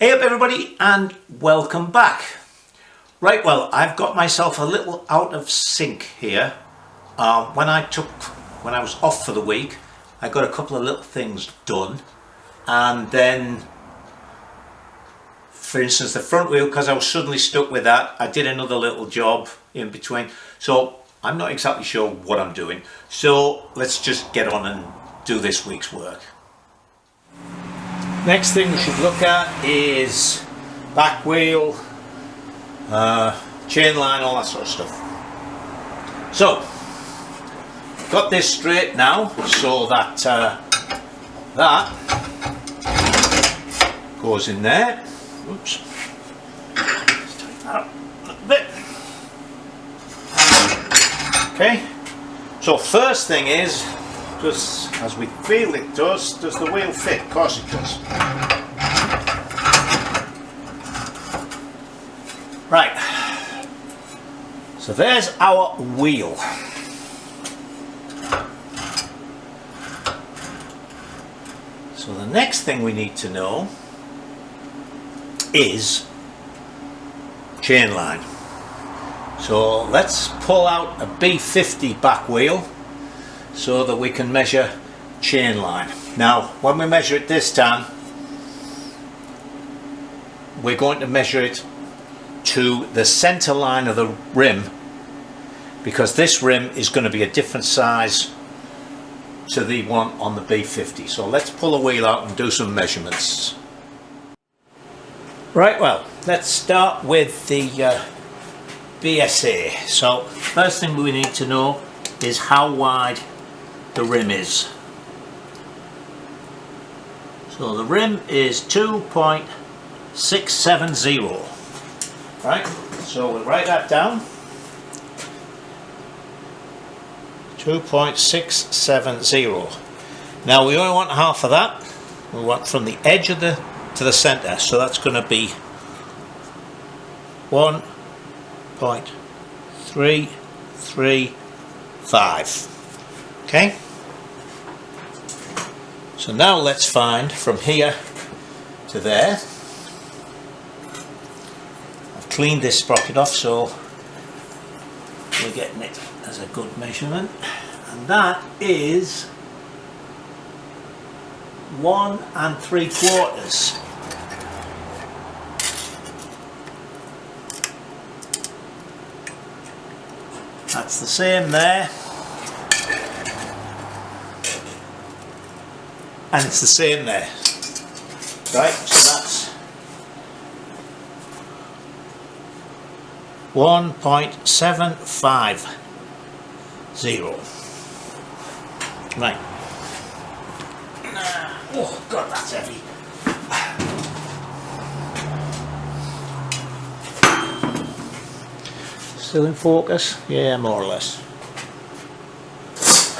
Hey up everybody and welcome back. Right, well, I've got myself a little out of sync here. When I was off for the week, I got a couple of little things done, and then for instance the front wheel, because I was suddenly stuck with that, I did another little job in between, so I'm not exactly sure what I'm doing. So let's just get on and do this week's work. Next thing we should look at is back wheel, chain line, all that sort of stuff. So, got this straight now, so that that goes in there. Oops. Let's take that up a little bit. Okay. So first thing is, just as we feel it does the wheel fit? Of course it does. Right, so there's our wheel. So the next thing we need to know is chain line. So let's pull out a B50 back wheel so that we can measure chain line. Now when we measure it this time, we're going to measure it to the center line of the rim, because this rim is going to be a different size to the one on the B50. So let's pull the wheel out and do some measurements. Right, well, let's start with the BSA. So first thing we need to know is how wide the rim is. So the rim is 2.670. right, so we'll write that down. 2.670. now we only want half of that. We want from the edge of to the center, so that's going to be 1.335. okay, so now let's find from here to there. I've cleaned this sprocket off, so we're getting it as a good measurement, and that is 1 3/4. That's the same there, and it's the same there. Right, so that's 1.750. Right. Oh god, that's heavy. Still in focus? Yeah, more or less.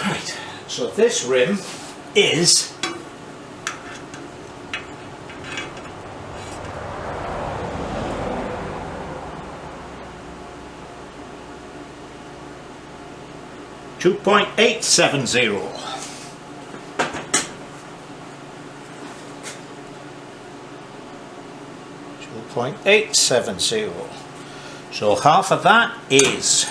Right, so this rim is 2.870. So half of that is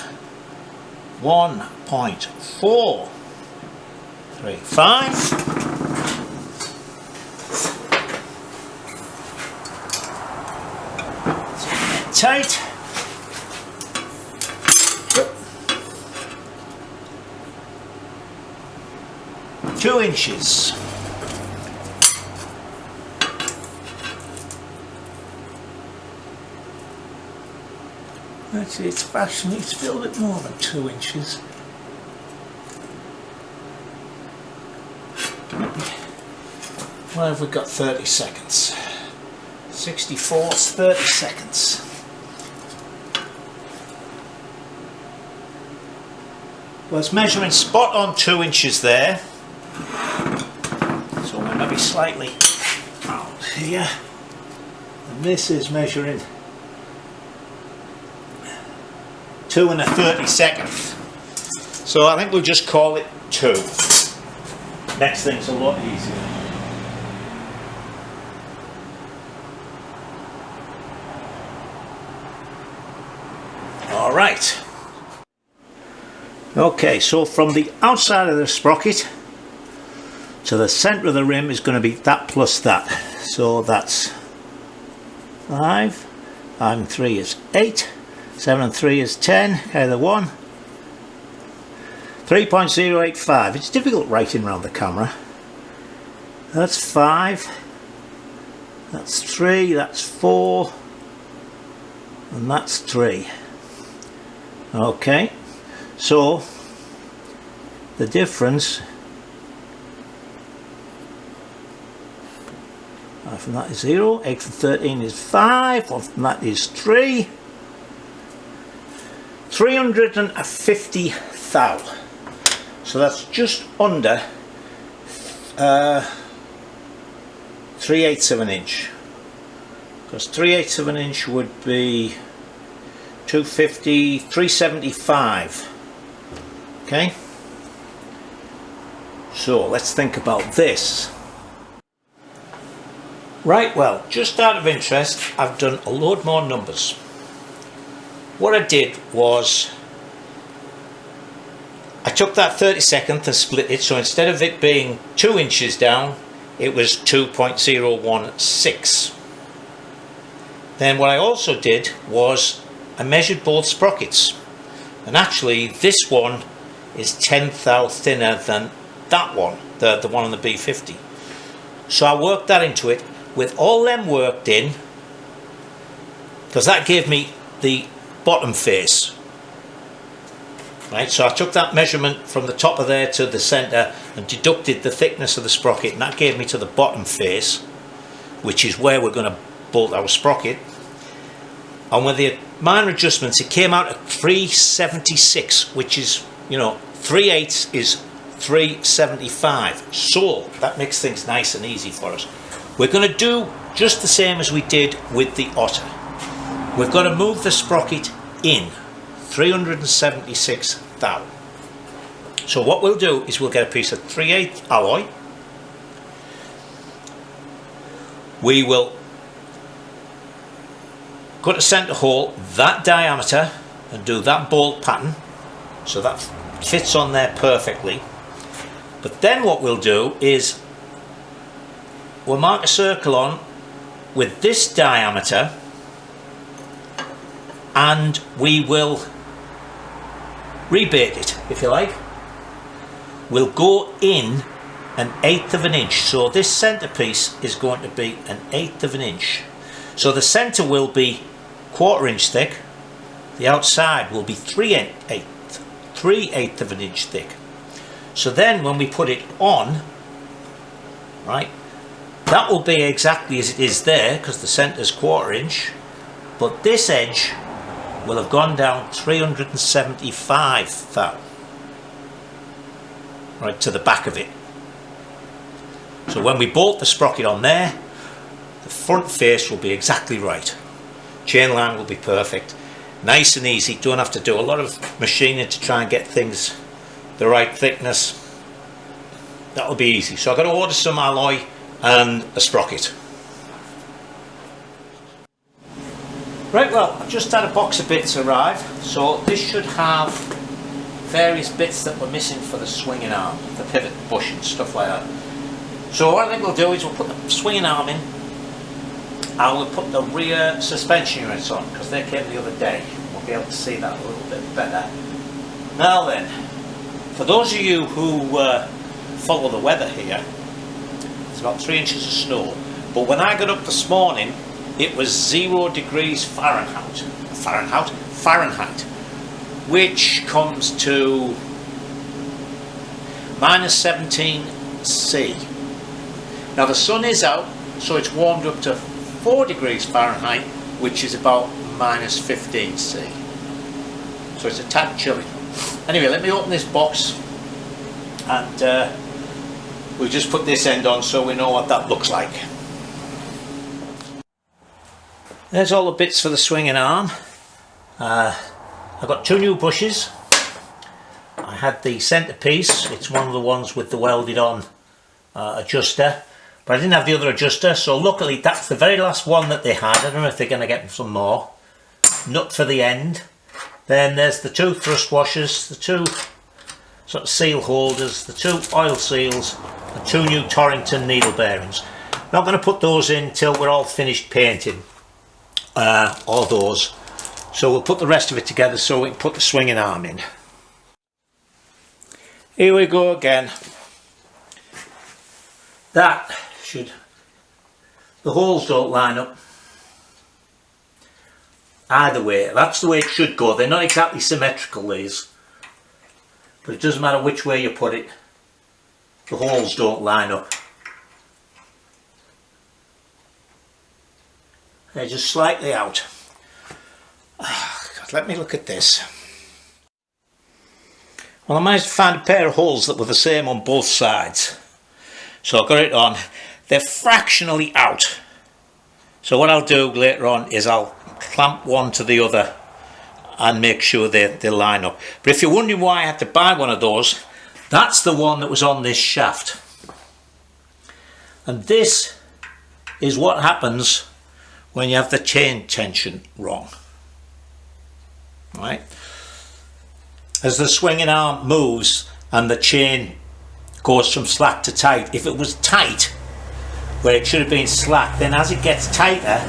1.435. Tight. 2 inches. Actually, it's actually a little bit more than 2 inches. What have we got? 30 seconds. 64's 30 seconds. Well, it's measuring spot on 2 inches there. So we're maybe slightly out here. And this is measuring 2 1/32. So I think we'll just call it 2. Next thing's a lot easier. Okay, so from the outside of the sprocket to the centre of the rim is going to be that plus that. So that's 5, 5 and 3 is 8, 7 and 3 is 10, carry the 1. 3.085, it's difficult writing around the camera. That's 5, that's 3, that's 4, and that's 3. Okay, so the difference from that is 0, 8 from 13 is 5, 1 from that is 3. 350 thou. So that's just under 3/8 of an inch. Because 3/8 of an inch would be 250, 375. Okay? So let's think about this. Right, well, just out of interest, I've done a load more numbers. What I did was I took that 32nd and split it, so instead of it being 2 inches down, it was 2.016. Then what I also did was I measured both sprockets, and actually this one is 10 thou thinner than that one, the one on the B50. So I worked that into it with all them worked in, because that gave me the bottom face. Right, so I took that measurement from the top of there to the centre and deducted the thickness of the sprocket, and that gave me to the bottom face, which is where we're going to bolt our sprocket. And with the minor adjustments, it came out at 376, which is, 3/8 is 375. So that makes things nice and easy for us. We're going to do just the same as we did with the Otter. We've got to move the sprocket in 376 thou. So what we'll do is we'll get a piece of 3/8 alloy. We will cut a centre hole that diameter and do that bolt pattern, so that fits on there perfectly. But then what we'll do is we'll mark a circle on with this diameter, and we will rebate it, if you like. We'll go in 1/8 of an inch, so this centre piece is going to be 1/8 of an inch. So the centre will be 1/4 inch thick, the outside will be 3/8 of an inch thick. So then when we put it on, right, that will be exactly as it is there, because the centre is 1/4 inch, but this edge will have gone down 375 thou, right to the back of it. So when we bolt the sprocket on there, the front face will be exactly right. Chain line will be perfect. Nice and easy, don't have to do a lot of machining to try and get things the right thickness. That'll be easy. So I've got to order some alloy and a sprocket. Right, well, I've just had a box of bits arrive, so this should have various bits that we're missing for the swinging arm, the pivot bush and stuff like that. So what I think we'll do is we'll put the swinging arm in, and we'll put the rear suspension units on, because they came the other day. We'll be able to see that a little bit better. Now then, for those of you who follow the weather here, it's about 3 inches of snow, but when I got up this morning, it was 0 degrees Fahrenheit, which comes to -17 C. Now the sun is out, so it's warmed up to 4 degrees Fahrenheit, which is about -15 C. So it's a tad chilly. Anyway, let me open this box, and we'll just put this end on so we know what that looks like. There's all the bits for the swinging arm. I've got 2 new bushes. I had the centre piece, it's one of the ones with the welded on adjuster, but I didn't have the other adjuster, so luckily that's the very last one that they had. I don't know if they're going to get some more. Nut for the end. Then there's the 2 thrust washers, the 2 sort of seal holders, the 2 oil seals, and 2 new Torrington needle bearings. Not going to put those in till we're all finished painting, all those. So we'll put the rest of it together so we can put the swinging arm in. Here we go again. That should, the holes don't line up either way. That's the way it should go. They're not exactly symmetrical, these, but it doesn't matter which way you put it, the holes don't line up. They're just slightly out. Oh, God, let me look at this. Well, I managed to find a pair of holes that were the same on both sides. So I got it on. They're fractionally out. So what I'll do later on is I'll clamp one to the other and make sure they line up. But if you're wondering why I had to buy one of those, that's the one that was on this shaft. And this is what happens when you have the chain tension wrong. Right? As the swinging arm moves and the chain goes from slack to tight, if it was tight where it should have been slack, then as it gets tighter,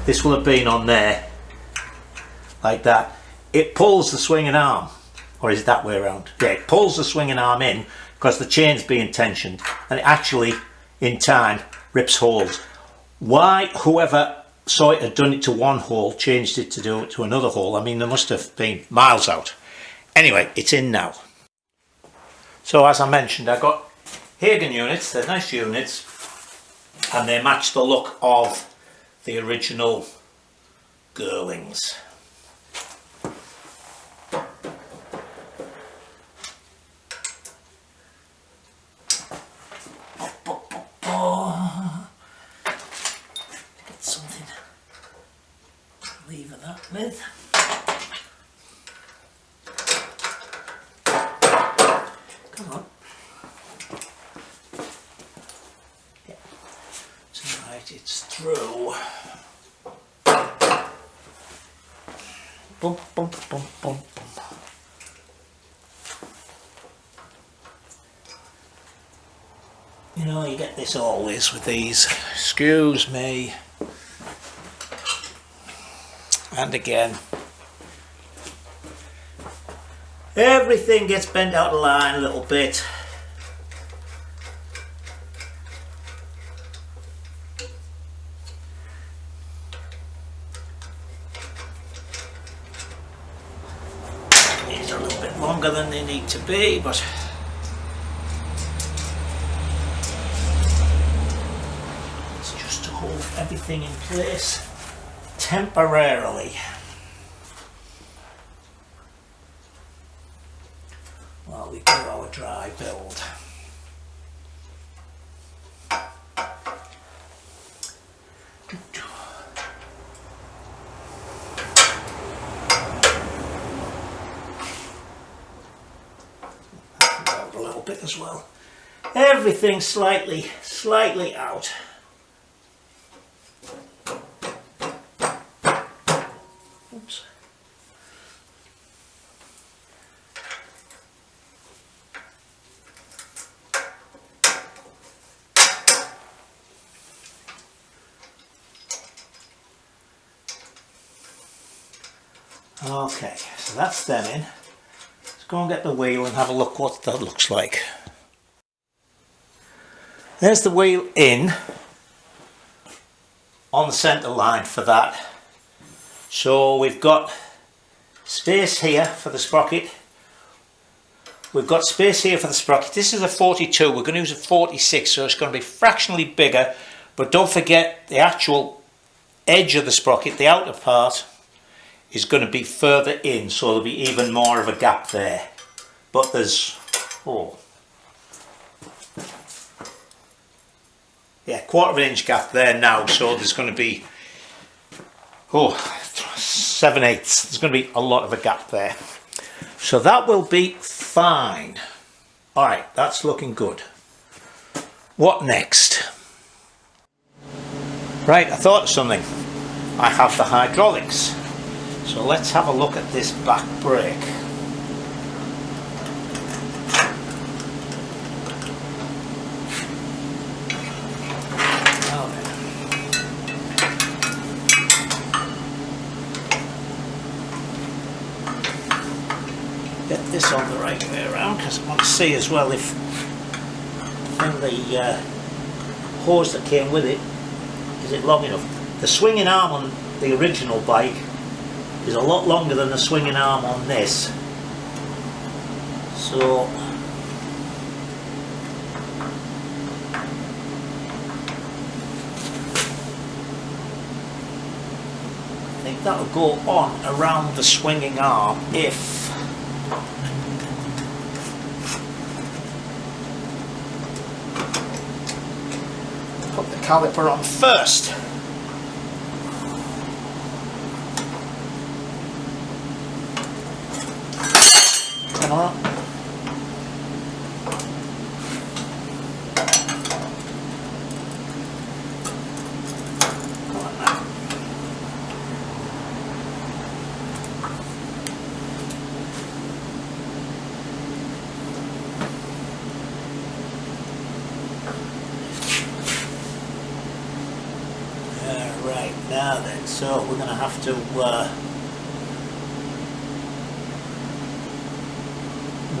this will have been on there like that, it pulls the swinging arm, or is it that way around? Yeah, it pulls the swinging arm in because the chain's being tensioned, and it actually in time rips holes. Why whoever saw it had done it to one hole changed it to do it to another hole, I mean, they must have been miles out. Anyway, it's in now. So as I mentioned, I got Hagen units. They're nice units and they match the look of the original Girlings. Get something to lever that with. Come on. Yeah. It's alright, it's through. Bump, bump, bump, bump, bump. You know, you get this always with these. Excuse me. And again. Everything gets bent out of line a little bit. These are a little bit longer than they need to be, but it's just to hold everything in place temporarily. While we do our dry build. Out a little bit as well. Everything slightly out. Oops. Okay, so that's them in. Let's go and get the wheel and have a look what that looks like. There's the wheel in on the centre line for that. So we've got space here for the sprocket. We've got space here for the sprocket. This is a 42, we're going to use a 46, so it's going to be fractionally bigger, but don't forget the actual edge of the sprocket, the outer part, is going to be further in, so there'll be even more of a gap there. But there's, yeah, 1/4 inch gap there now, so there's going to be 7/8. There's going to be a lot of a gap there. So that will be fine. Alright, that's looking good. What next? Right, I thought of something. I have the hydraulics. So let's have a look at this back brake. this on the right way around because I want to see as well if the hose that came with it, is it long enough? The swinging arm on the original bike is a lot longer than the swinging arm on this, so I think that'll go on around the swinging arm if put the caliper on first. Come on. Come on now. Right, now then, so we're going to have to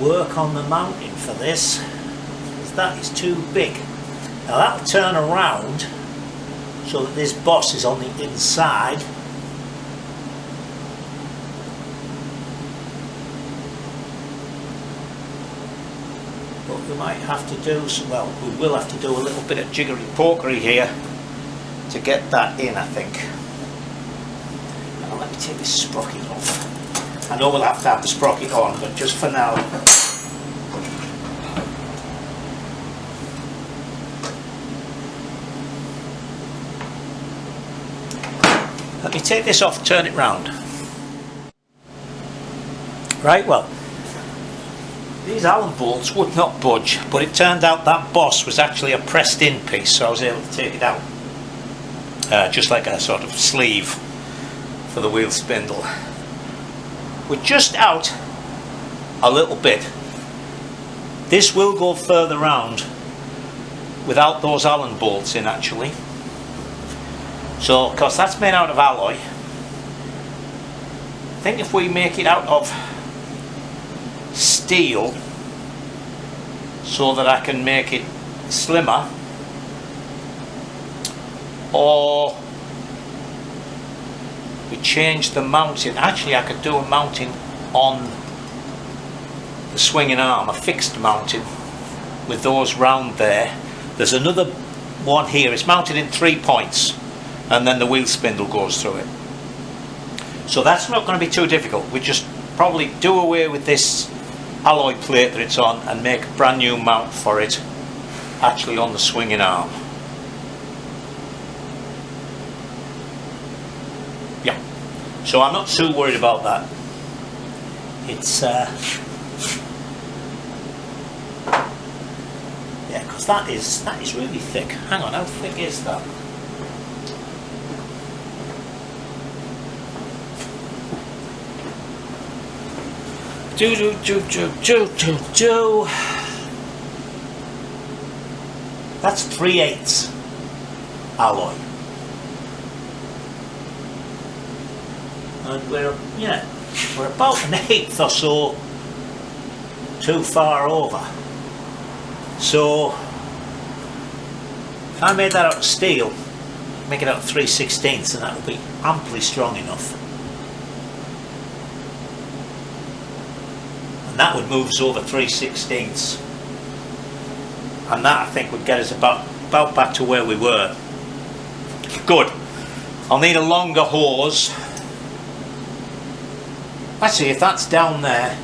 work on the mounting for this, because that is too big. Now that'll turn around so that this boss is on the inside. But we might have to do, well, we will have to do a little bit of jiggery-pokery here to get that in, I think. Now let me take this sprocket off. I know we'll have to have the sprocket on, but just for now. Let me take this off, turn it round. Right, well, these Allen bolts would not budge, but it turned out that boss was actually a pressed in piece, so I was able to take it out. Just like a sort of sleeve for the wheel spindle. We're just out a little bit. This will go further round without those Allen bolts in, actually. So, of course, that's made out of alloy. I think if we make it out of steel so that I can make it slimmer, or we change the mounting. Actually, I could do a mounting on the swinging arm, a fixed mounting with those round there. There's another one here, it's mounted in 3 points, and then the wheel spindle goes through it. So that's not going to be too difficult. We just probably do away with this alloy plate that it's on and make a brand new mount for it actually on the swinging arm. Yeah, so I'm not too worried about that. It's yeah, because that is really thick. Hang on, how thick is that? That's 3/8 alloy. And we're about 1/8 or so too far over. So if I made that out of steel, make it out of 3/16, and that will be amply strong enough. And that would move us over 3/16, and that I think would get us about back to where we were. Good. I'll need a longer hose. Let's see if that's down there.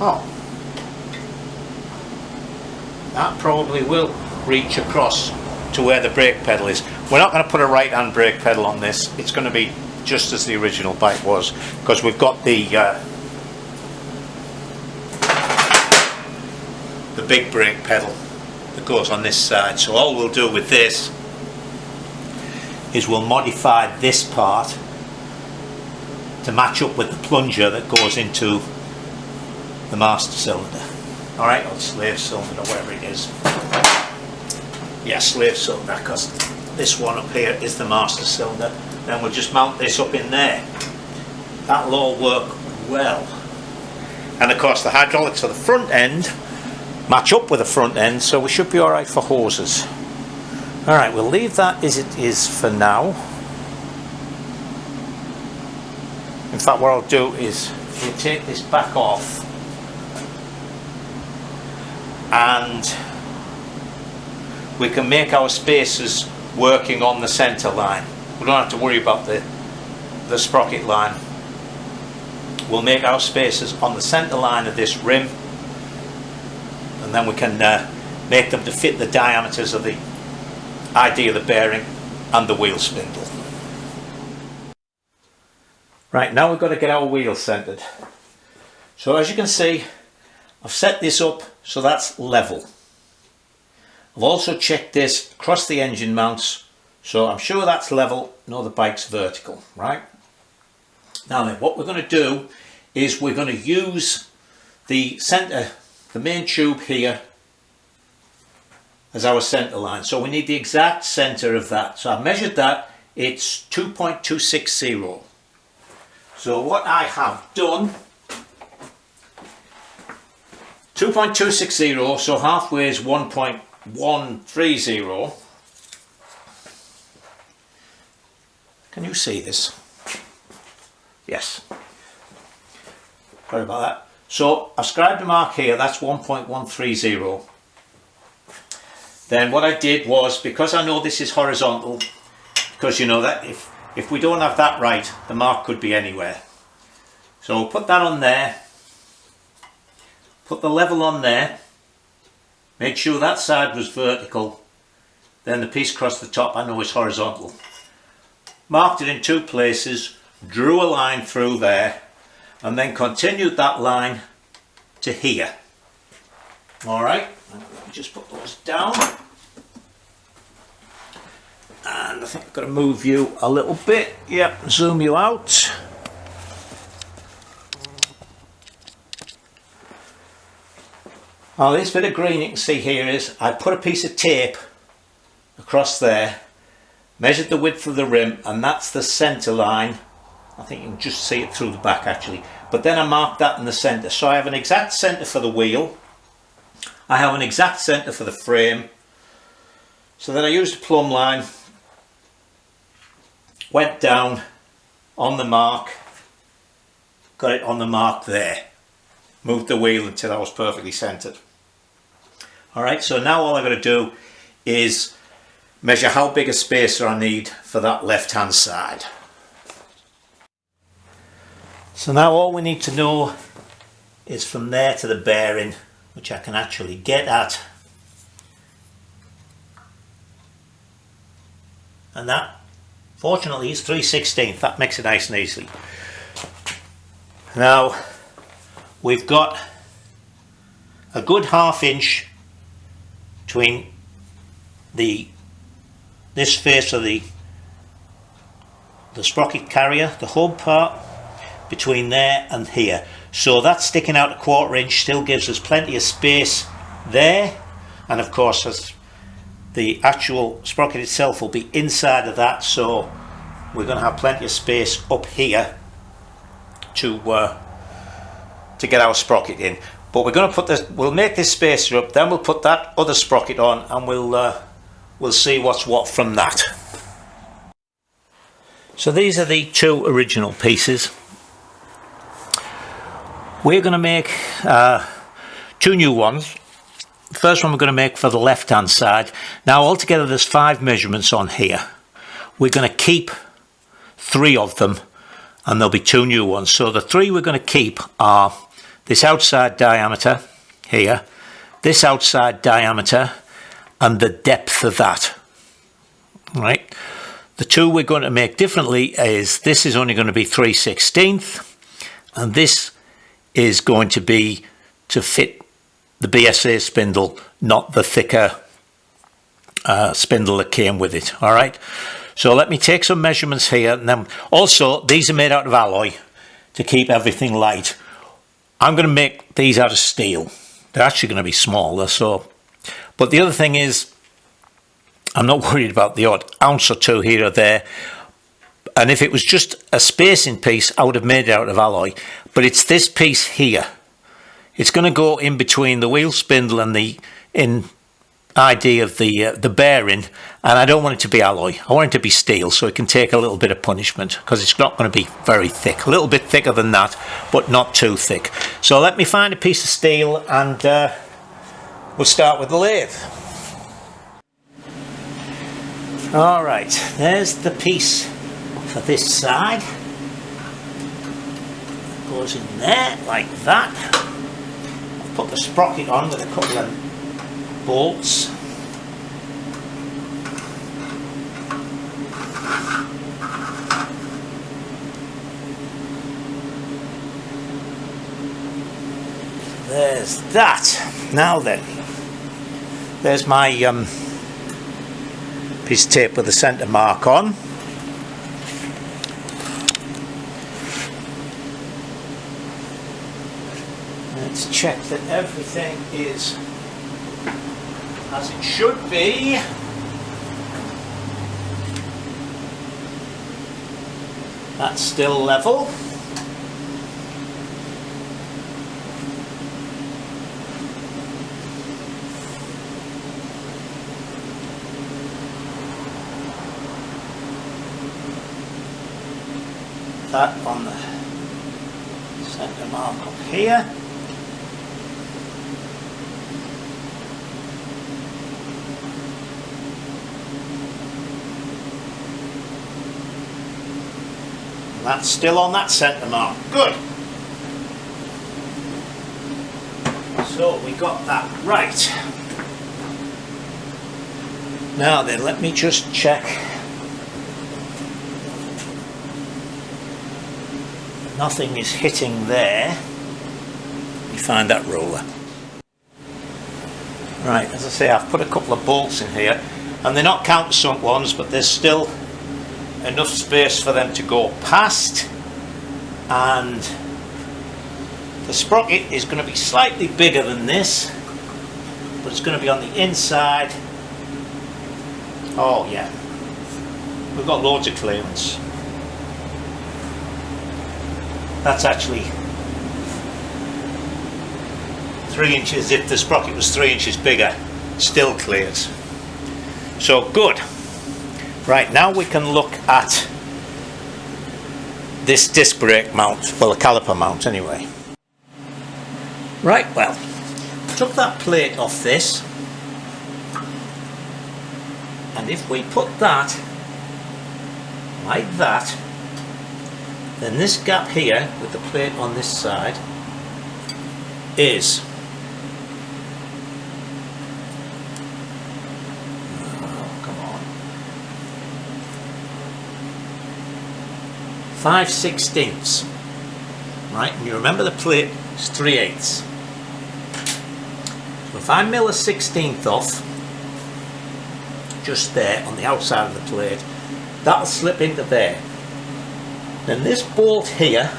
Oh, that probably will reach across to where the brake pedal is. We're not going to put a right hand brake pedal on this. It's going to be just as the original bike was, because we've got the big brake pedal that goes on this side. So all we'll do with this is we'll modify this part to match up with the plunger that goes into the master cylinder. Alright, or slave cylinder, or whatever it is. Yeah, slave cylinder, because this one up here is the master cylinder. Then we'll just mount this up in there. That'll all work well. And of course the hydraulics of the front end match up with the front end, so we should be alright for hoses. Alright, we'll leave that as it is for now. In fact, what I'll do is we'll take this back off and we can make our spacers working on the centre line. We don't have to worry about the sprocket line. We'll make our spacers on the centre line of this rim, and then we can make them to fit the diameters of the ID of the bearing and the wheel spindle. Right, now we've got to get our wheel centred. So as you can see, I've set this up so that's level. I've also checked this across the engine mounts, so I'm sure that's level, no, the bike's vertical, right? Now then, what we're going to do is we're going to use the centre, the main tube here, as our centre line. So we need the exact centre of that. So I've measured that, it's 2.260. So what I have done, 2.260, so halfway is 1.130. Can you see this? Yes. Sorry about that. So I've scribed a mark here, that's 1.130. Then what I did was, because I know this is horizontal, because you know that if we don't have that right, the mark could be anywhere. So we'll put that on there, put the level on there, make sure that side was vertical, then the piece across the top I know is horizontal. Marked it in 2 places, drew a line through there, and then continued that line to here. Alright, let me just put those down. And I think I've got to move you a little bit. Yep, zoom you out. Now this bit of green you can see here is I put a piece of tape across there, measured the width of the rim, and that's the centre line. I think you can just see it through the back actually, but then I marked that in the centre. So I have an exact centre for the wheel, I have an exact centre for the frame. So then I used a plumb line, went down on the mark, got it on the mark there, moved the wheel until I was perfectly centred. Alright, so now all I've got to do is measure how big a spacer I need for that left hand side. So now all we need to know is from there to the bearing, which I can actually get at, and that fortunately is 3/16. That makes it nice and easy. Now we've got a good 1/2 inch between this face of the sprocket carrier, the hub part, between there and here. So that's sticking out a 1/4 inch, still gives us plenty of space there, and of course as the actual sprocket itself will be inside of that, so we're going to have plenty of space up here to get our sprocket in. But we're going to put this, we'll make this spacer up, then we'll put that other sprocket on, and we'll see what's what from that. So these are the 2 original pieces. We're going to make 2 new ones. The first one we're going to make for the left hand side. Now altogether there's 5 measurements on here. We're going to keep 3 of them, and there'll be 2 new ones. So the 3 we're going to keep are this outside diameter here, this outside diameter, and the depth of that. Right. The 2 we're going to make differently is this is only going to be 3/16, and this is going to be to fit the BSA spindle, not the thicker spindle that came with it. All right, so let me take some measurements here, and then also these are made out of alloy to keep everything light. I'm going to make these out of steel. They're actually going to be smaller, so. But the other thing is, I'm not worried about the odd ounce or 2 here or there. And if it was just a spacing piece, I would have made it out of alloy. But it's this piece here. It's going to go in between the wheel spindle and the idea of the bearing, and I don't want it to be alloy. I want it to be steel, so it can take a little bit of punishment, because it's not going to be very thick. A little bit thicker than that, but not too thick. So let me find a piece of steel, and we'll start with the lathe. All right, there's the piece for this side. It goes in there like that. I've put the sprocket on with a couple of bolts. There's that. Now then, there's my piece of tape with the centre mark on. Let's check that everything is as it should be. That's still level. That on the centre mark up here. That's still on that centre mark. Good. So we got that right. Now then, let me just check. Nothing is hitting there. Let me find that roller. Right, as I say, I've put a couple of bolts in here, and they're not countersunk ones, but there's still enough space for them to go past, and the sprocket is going to be slightly bigger than this, but it's going to be on the inside. Oh yeah, we've got loads of clearance. That's actually 3 inches. If the sprocket was 3 inches bigger, still clears. So good. Right, now we can look at this disc brake mount, well, the caliper mount anyway. Right, well, took that plate off this, and if we put that like that, then this gap here with the plate on this side is 5/16, right? And you remember the plate is 3/8. So if I mill a 16th off, just there on the outside of the plate, that'll slip into there. Then this bolt here,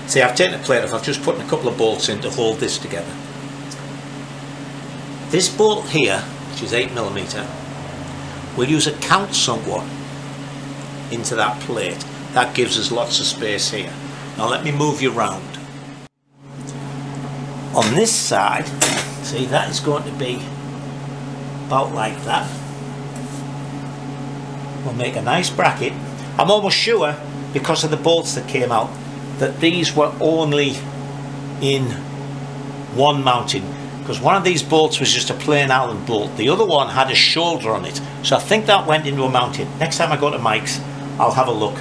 see, I've taken the plate off, I've just put a couple of bolts in to hold this together. This bolt here, which is 8mm, we'll use a countersunk one into that plate. That gives us lots of space here. Now let me move you round. On this side, see, that is going to be about like that. We'll make a nice bracket. I'm almost sure, because of the bolts that came out, that these were only in one mounting, because one of these bolts was just a plain Allen bolt, the other one had a shoulder on it, so I think that went into a mounting. Next time I go to Mike's, I'll have a look.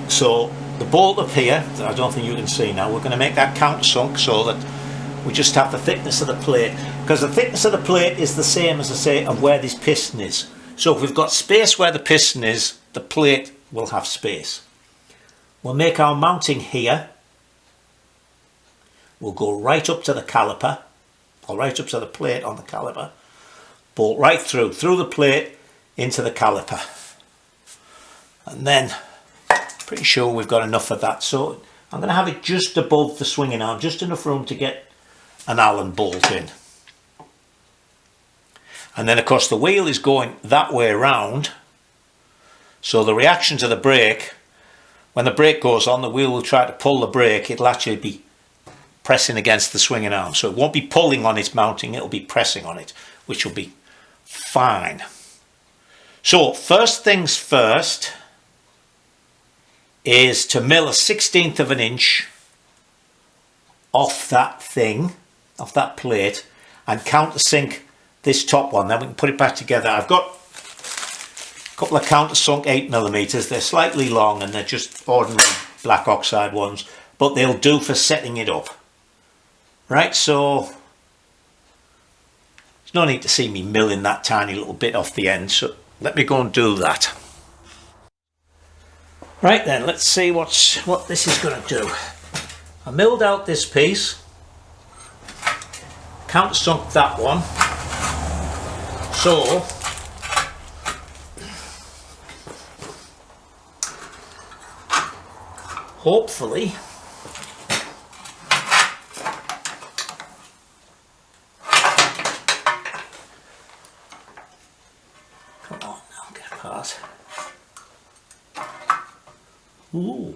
So the bolt up here, I don't think you can see now, we're going to make that countersunk so that we just have the thickness of the plate, because the thickness of the plate is the same, as I say, of where this piston is. So if we've got space where the piston is, the plate will have space. We'll make our mounting here. We'll go right up to the caliper, or right up to the plate on the caliper, bolt right through the plate into the caliper. And then, pretty sure we've got enough of that. So I'm going to have it just above the swinging arm, just enough room to get an Allen bolt in. And then of course the wheel is going that way around, So the reaction to the brake, when the brake goes on, the wheel will try to pull the brake. It'll actually be pressing against the swinging arm. So it won't be pulling on its mounting, it'll be pressing on it, which will be fine. So first things first is to mill a 1/16 of an inch off that thing, off that plate, and countersink this top one. Then we can put it back together. I've got a couple of countersunk 8mm. They're slightly long and they're just ordinary black oxide ones, but they'll do for setting it up. Right, so there's no need to see me milling that tiny little bit off the end, so let me go and do that. Right then, let's see what this is going to do. I milled out this piece, countersunk that one, so hopefully come on now, get apart. Ooh.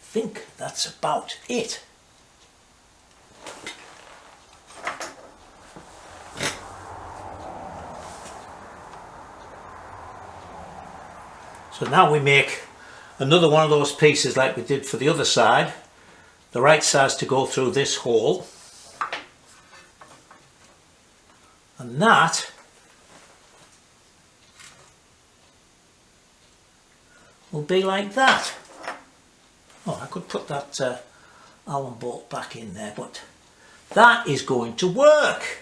I think that's about it. So now we make another one of those pieces like we did for the other side. The right side's to go through this hole. And that will be like that. Oh, I could put that Allen bolt back in there, but that is going to work.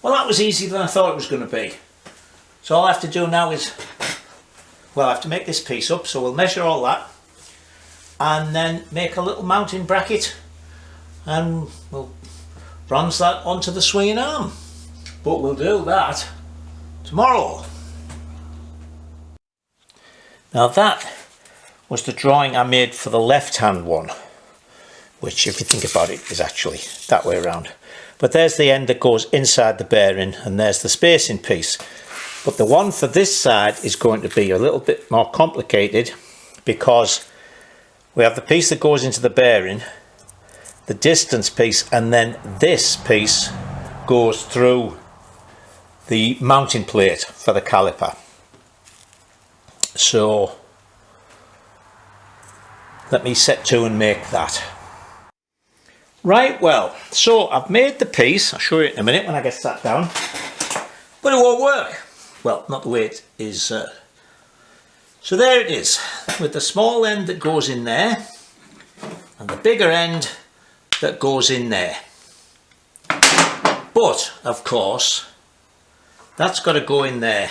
Well, that was easier than I thought it was going to be. So all I have to do now is, well, I have to make this piece up, so we'll measure all that and then make a little mounting bracket and we'll bronze that onto the swinging arm. But we'll do that tomorrow. Now that was the drawing I made for the left hand one, which if you think about it is actually that way around. But there's the end that goes inside the bearing and there's the spacing piece. But the one for this side is going to be a little bit more complicated because we have the piece that goes into the bearing, the distance piece, and then this piece goes through the mounting plate for the caliper. So let me set to and make that. Right, well, so I've made the piece. I'll show you in a minute when I get sat down, but it won't work. Well, not the way it is. So there it is, with the small end that goes in there and the bigger end that goes in there. But of course that's got to go in there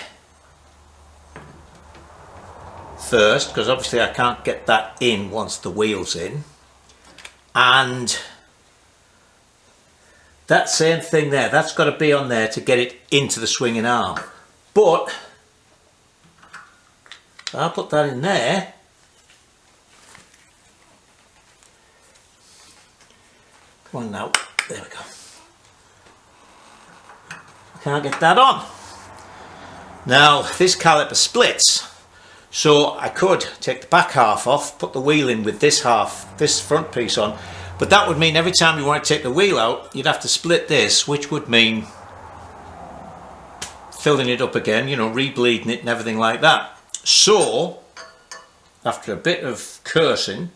first, because obviously I can't get that in once the wheel's in, and that same thing there, that's got to be on there to get it into the swinging arm. But I'll put that in there. Come on now, there we go. Can't get that on. Now this caliper splits, so I could take the back half off, put the wheel in with this half, this front piece on, but that would mean every time you want to take the wheel out you'd have to split this, which would mean filling it up again, you know, re-bleeding it and everything like that. So after a bit of cursing,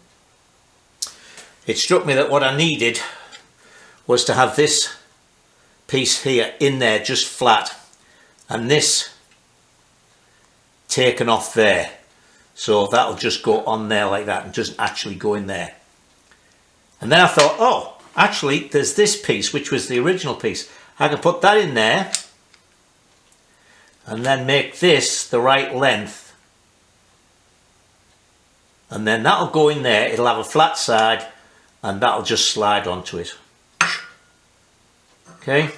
it struck me that what I needed was to have this piece here in there just flat and this taken off there, so that'll just go on there like that and doesn't actually go in there. And then I thought, oh, actually there's this piece which was the original piece. I can put that in there and then make this the right length, and then that'll go in there. It'll have a flat side and that'll just slide onto it. Okay,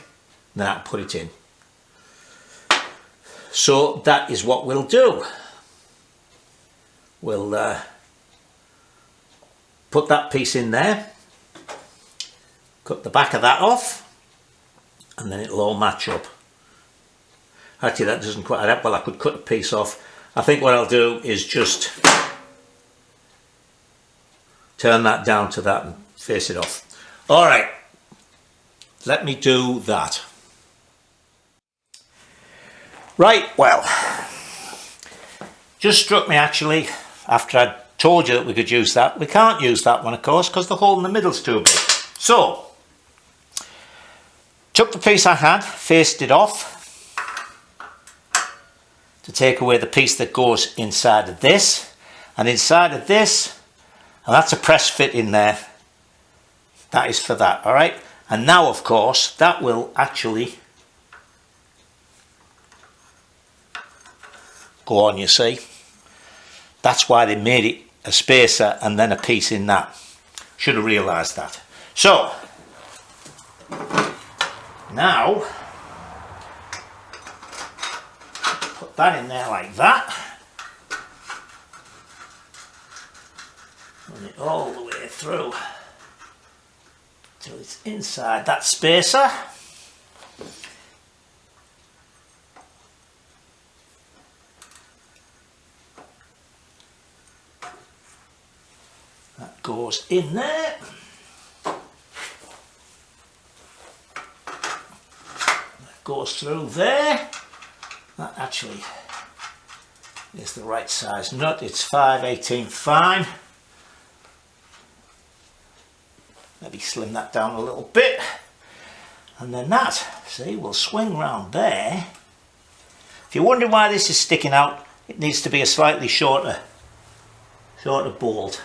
now I'll put it in. So that is what we'll do. We'll put that piece in there, cut the back of that off, and then it'll all match up. Actually, that doesn't quite add up. Well, I could cut a piece off. I think what I'll do is just turn that down to that and face it off. All right, let me do that. Right, well, just struck me actually, after I told you that we could use that. We can't use that one, of course, because the hole in the middle's too big. So, took the piece I had, faced it off to take away the piece that goes inside of this, and inside of this, and that's a press fit in there. That is for that, all right? And now, of course, that will actually go on, you see. That's why they made it a spacer and then a piece in that. Should have realised that. So, now, put that in there like that. Run it all the way through till it's inside that spacer. That goes in there. That goes through there. That actually is the right size nut. It's 5/18 fine. Maybe slim that down a little bit. And then that, see, will swing round there. If you're wondering why this is sticking out, it needs to be a slightly shorter bolt.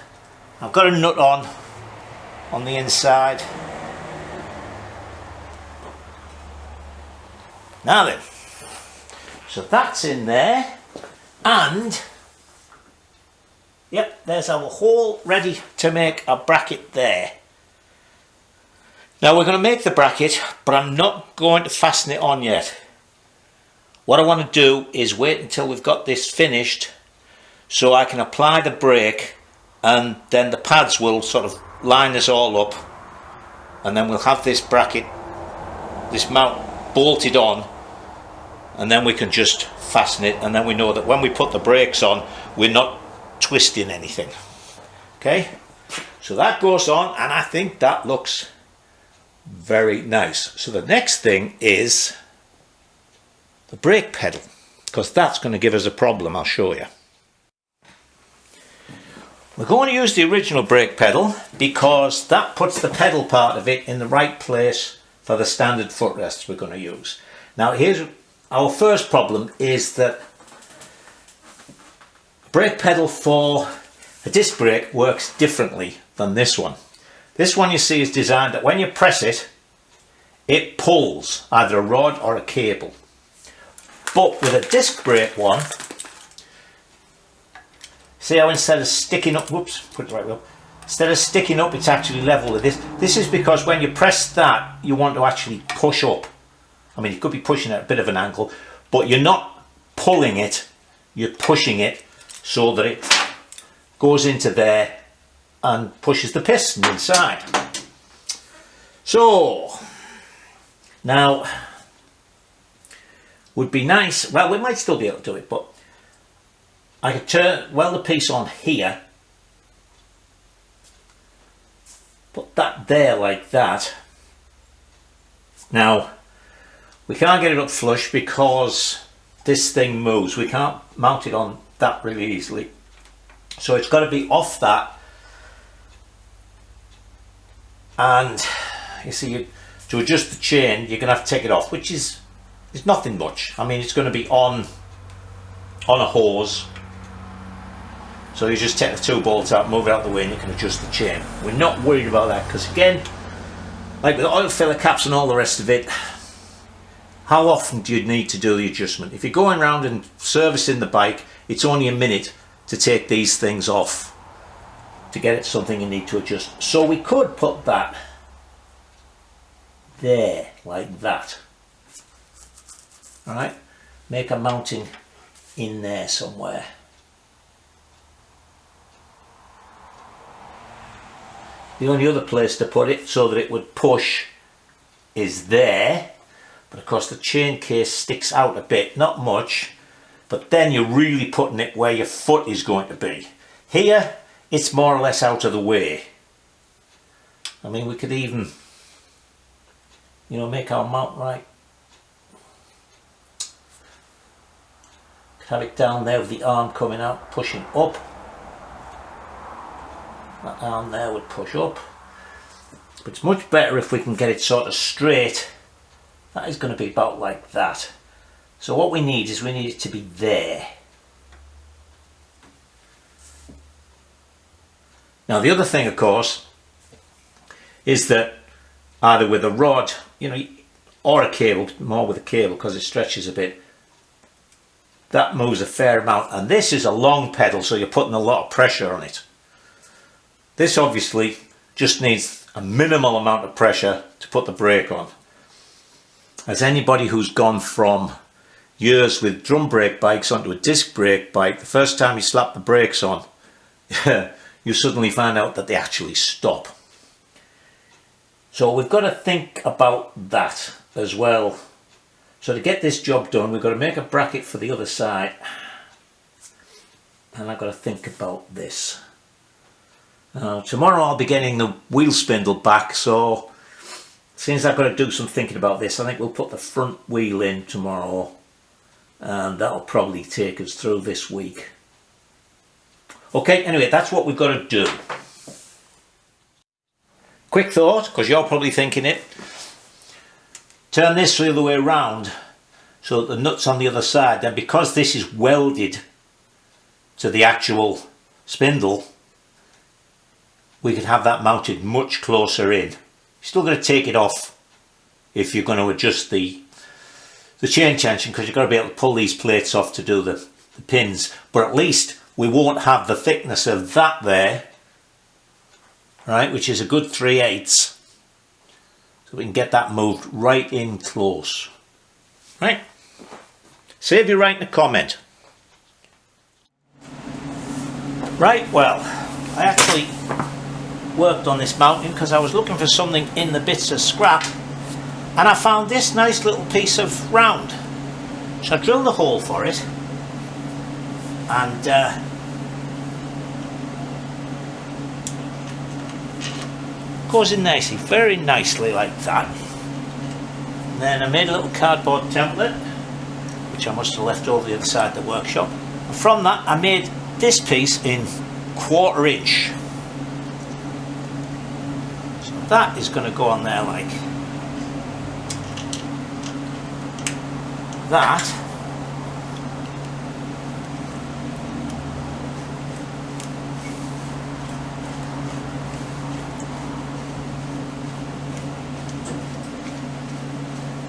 I've got a nut on the inside. Now then, so that's in there, and yep, there's our hole ready to make a bracket there. Now we're going to make the bracket, but I'm not going to fasten it on yet. What I want to do is wait until we've got this finished so I can apply the brake, and then the pads will sort of line us all up, and then we'll have this bracket, this mount bolted on, and then we can just fasten it, and then we know that when we put the brakes on we're not twisting anything. Okay, so that goes on, and I think that looks very nice. So the next thing is the brake pedal, because that's going to give us a problem. I'll show you. We're going to use the original brake pedal because that puts the pedal part of it in the right place for the standard footrests we're going to use. Now here's our first problem, is that brake pedal for a disc brake works differently than this one. This one, you see, is designed that when you press it, it pulls either a rod or a cable. But with a disc brake one, see how instead of sticking up, whoops, put it the right way up, instead of sticking up, it's actually level with this. This is because when you press that, you want to actually push up. I mean, you could be pushing at a bit of an angle, but you're not pulling it, you're pushing it so that it goes into there and pushes the piston inside. So, now, would be nice, well, we might still be able to do it, but I could weld the piece on here, put that there like that. Now, we can't get it up flush because this thing moves. We can't mount it on that really easily. So it's got to be off that. And you see, to adjust the chain, you're going to have to take it off, which is nothing much. I mean, it's going to be on a hose. So you just take the two bolts out, move it out the way, and you can adjust the chain. We're not worried about that because, again, like with oil filler caps and all the rest of it, how often do you need to do the adjustment? If you're going around and servicing the bike, it's only a minute to take these things off to get it something you need to adjust. So we could put that there like that. All right, make a mounting in there somewhere. The only other place to put it so that it would push is there, but of course the chain case sticks out a bit, not much, but then you're really putting it where your foot is going to be. Here it's more or less out of the way. I mean, we could even, you know, make our mount right. Could have it down there with the arm coming out, pushing up. That arm there would push up. But it's much better if we can get it sort of straight. That is going to be about like that. So what we need is we need it to be there. Now the other thing, of course, is that either with a rod, you know, or a cable, more with a cable because it stretches a bit, that moves a fair amount. And this is a long pedal, so you're putting a lot of pressure on it. This obviously just needs a minimal amount of pressure to put the brake on. As anybody who's gone from years with drum brake bikes onto a disc brake bike, the first time you slap the brakes on, you suddenly find out that they actually stop. So we've got to think about that as well. So to get this job done, we've got to make a bracket for the other side. And I've got to think about this. Tomorrow I'll be getting the wheel spindle back, so since I've got to do some thinking about this, I think we'll put the front wheel in tomorrow, and that'll probably take us through this week. Okay, anyway, that's what we've got to do. Quick thought, because you're probably thinking it. Turn this the other way around so that the nut's on the other side. Then because this is welded to the actual spindle, we could have that mounted much closer in. You're still going to take it off if you're going to adjust the chain tension, because you've got to be able to pull these plates off to do the pins. But at least we won't have the thickness of that there, right, which is a good 3/8. So we can get that moved right in close. Right? Save you writing a comment. Right, well, I actually worked on this mounting because I was looking for something in the bits of scrap, and I found this nice little piece of round. So I drilled a hole for it, and goes in nicely, very nicely like that. And then I made a little cardboard template, which I must have left over the other side of the workshop. And from that I made this piece in 1/4 inch. That is going to go on there like that.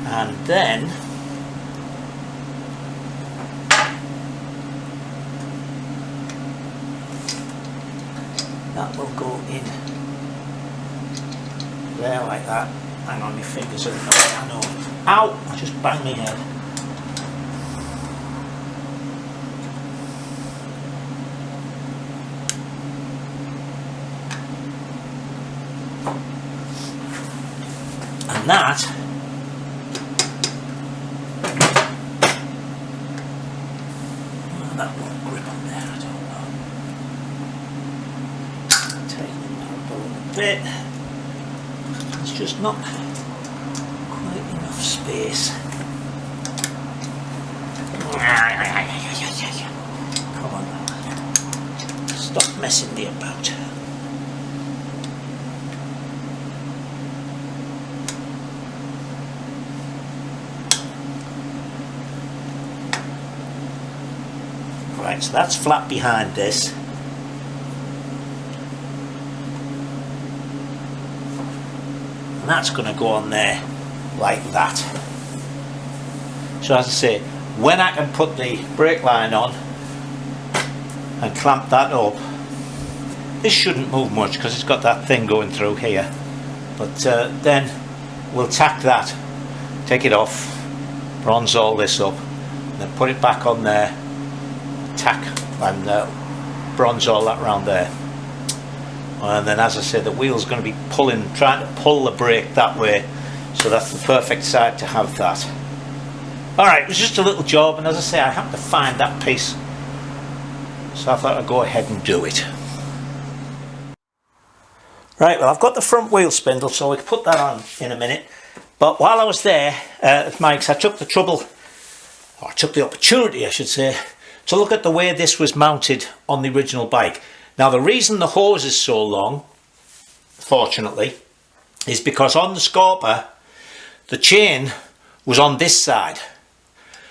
And then that will go in there like that. Hang on, my fingers are in the way, I know. Ow! I just banged my head. And that won't grip on there, I don't know. Tighten it up a little bit. It's just not quite enough space. Come on now. Stop messing me about. Right, so that's flat behind this. And that's going to go on there like that. So as I say, when I can put the brake line on and clamp that up, this shouldn't move much because it's got that thing going through here. But then we'll tack that, take it off, bronze all this up, and then put it back on there, tack and bronze all that around there. And then, as I said, the wheel's going to be trying to pull the brake that way, so that's the perfect side to have that. Alright, it was just a little job, and as I say, I happened to find that piece, so I thought I'd go ahead and do it. Right, well, I've got the front wheel spindle, so we can put that on in a minute. But while I was there at Mike's, I took the opportunity, I should say, to look at the way this was mounted on the original bike. Now, the reason the hose is so long, fortunately, is because on the Scorpa, the chain was on this side.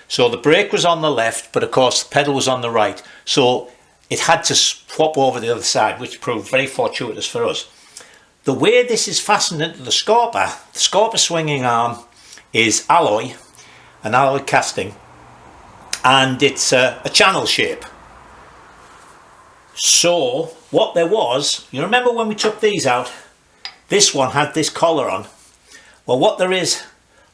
So the brake was on the left, but of course the pedal was on the right. So it had to swap over the other side, which proved very fortuitous for us. The way this is fastened into the Scorpa swinging arm is an alloy casting, and it's a channel shape. So what there was, you remember when we took these out, this one had this collar on. Well, what there is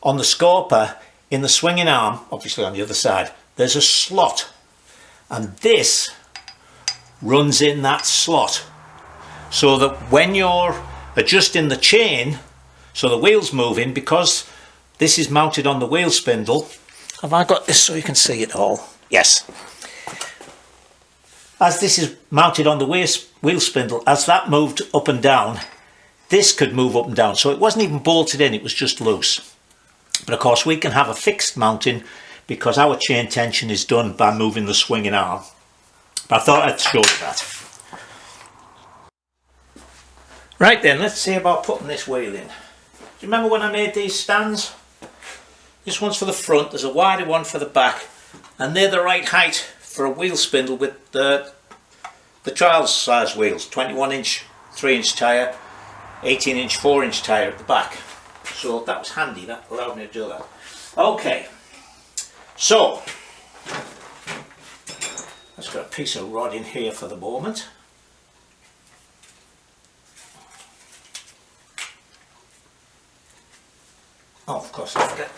on the Scorpa in the swinging arm, obviously on the other side, there's a slot, and this runs in that slot, so that when you're adjusting the chain, so the wheel's moving, because this is mounted on the wheel spindle. Have I got this so you can see it all? Yes. As this is mounted on the wheel spindle, as that moved up and down, this could move up and down. So it wasn't even bolted in, it was just loose. But of course we can have a fixed mounting because our chain tension is done by moving the swinging arm. But I thought I'd show you that. Right then, let's see about putting this wheel in. Do you remember when I made these stands? This one's for the front, there's a wider one for the back, and they're the right height for a wheel spindle with the trial size wheels, 21 inch 3-inch tyre, 18 inch 4-inch tyre at the back. So that was handy, that allowed me to do that. Okay, so let's got a piece of rod in here for the moment. Oh, of course, I forget.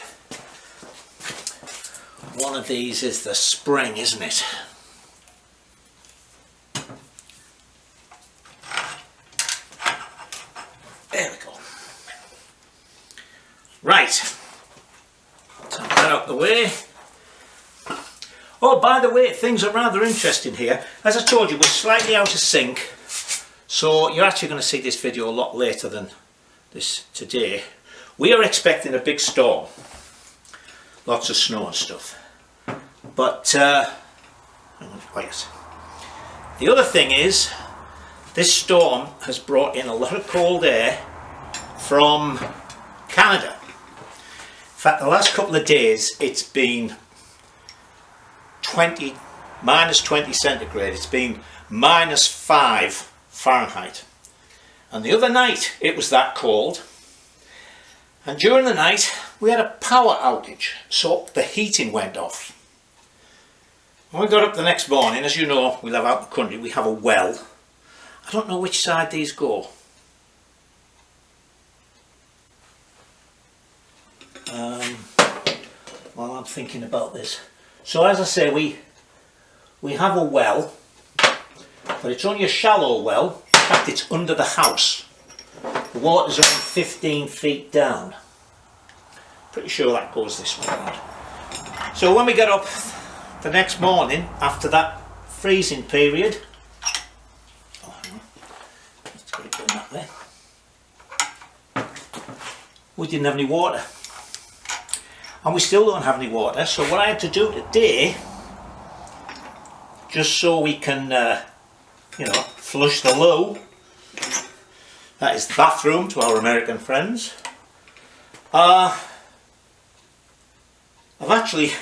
One of these is the spring, isn't it? There we go. Right. Take that out the way. Oh, by the way, things are rather interesting here. As I told you, we're slightly out of sync, so you're actually going to see this video a lot later than this today. We are expecting a big storm, lots of snow and stuff, but wait. The other thing is, this storm has brought in a lot of cold air from Canada. In fact, the last couple of days it's been minus 20 centigrade, it's been -5 Fahrenheit, and the other night it was that cold. And during the night we had a power outage, so the heating went off. When we got up the next morning, as you know, we live out in the country, we have a well. I don't know which side these go. While I'm thinking about this. So as I say, we have a well, but it's only a shallow well. In fact, it's under the house. The water's only 15 feet down. Pretty sure that goes this way around. So when we get up the next morning, after that freezing period, let's get it going that way, we didn't have any water. And we still don't have any water, so what I had to do today, just so we can, you know, flush the loo, that is the bathroom to our American friends. I've actually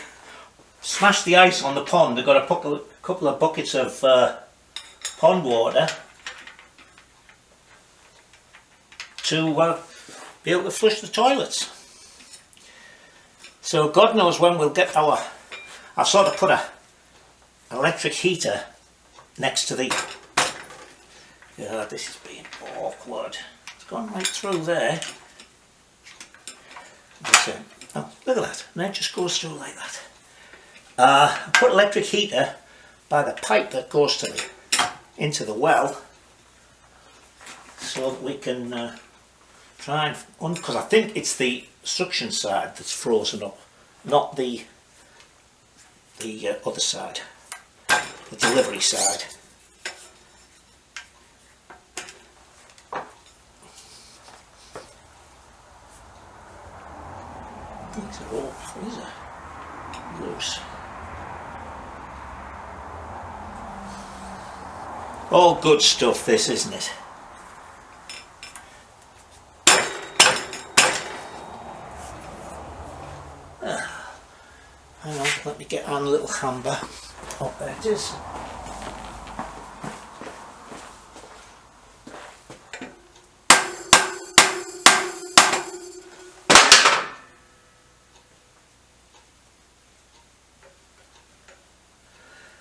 smashed the ice on the pond. I've got a couple of buckets of pond water to be able to flush the toilets. So God knows when we'll get our... I've sort of put an electric heater next to the... Yeah, this is being awkward. It's gone right through there. Oh, look at that. And it just goes through like that. I put electric heater by the pipe that goes to into the well, so that we can try and... because I think it's the suction side that's frozen up, not the other side, the delivery side. These are all loose. All good stuff, this, isn't it? Hang on, let me get on a little hammer. Oh, there it is.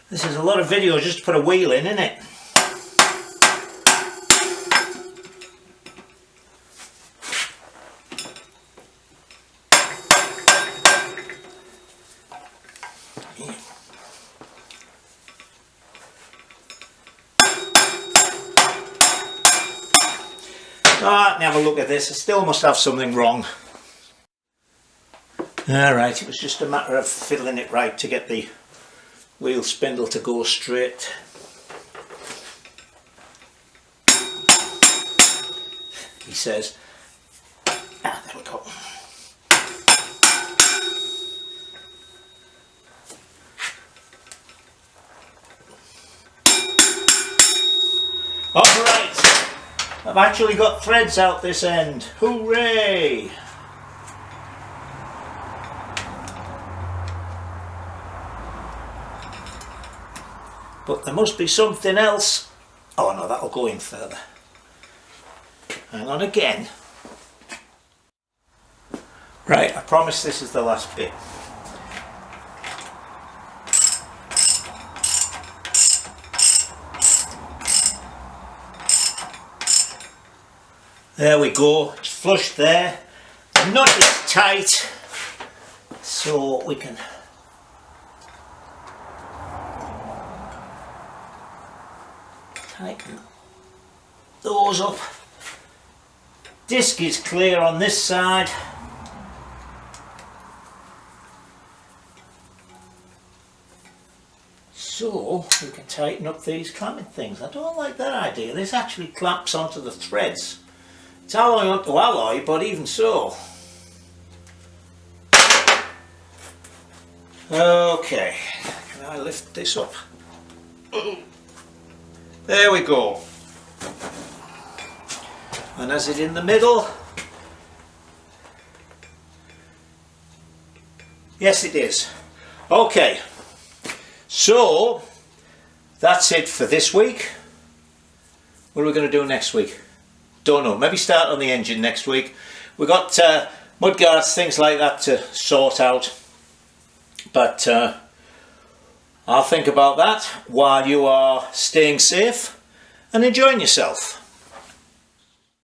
This is a lot of video just to put a wheel in, isn't it? Let me have a look at this. I still must have something wrong. Alright, it was just a matter of fiddling it right to get the wheel spindle to go straight. He says, there we go. Alright, I've actually got threads out this end. Hooray! But there must be something else. Oh no, that'll go in further. Hang on again. Right, I promise this is the last bit. There we go, it's flush there. The nut is tight, so we can tighten those up. Disc is clear on this side. So we can tighten up these clamping things. I don't like that idea. This actually clamps onto the threads. It's alloy onto alloy, but even so. Okay, can I lift this up? There we go. And is it in the middle? Yes, it is. Okay, so that's it for this week. What are we going to do next week? Don't know. Maybe start on the engine next week. We've got mudguards, things like that to sort out. But I'll think about that while you are staying safe and enjoying yourself.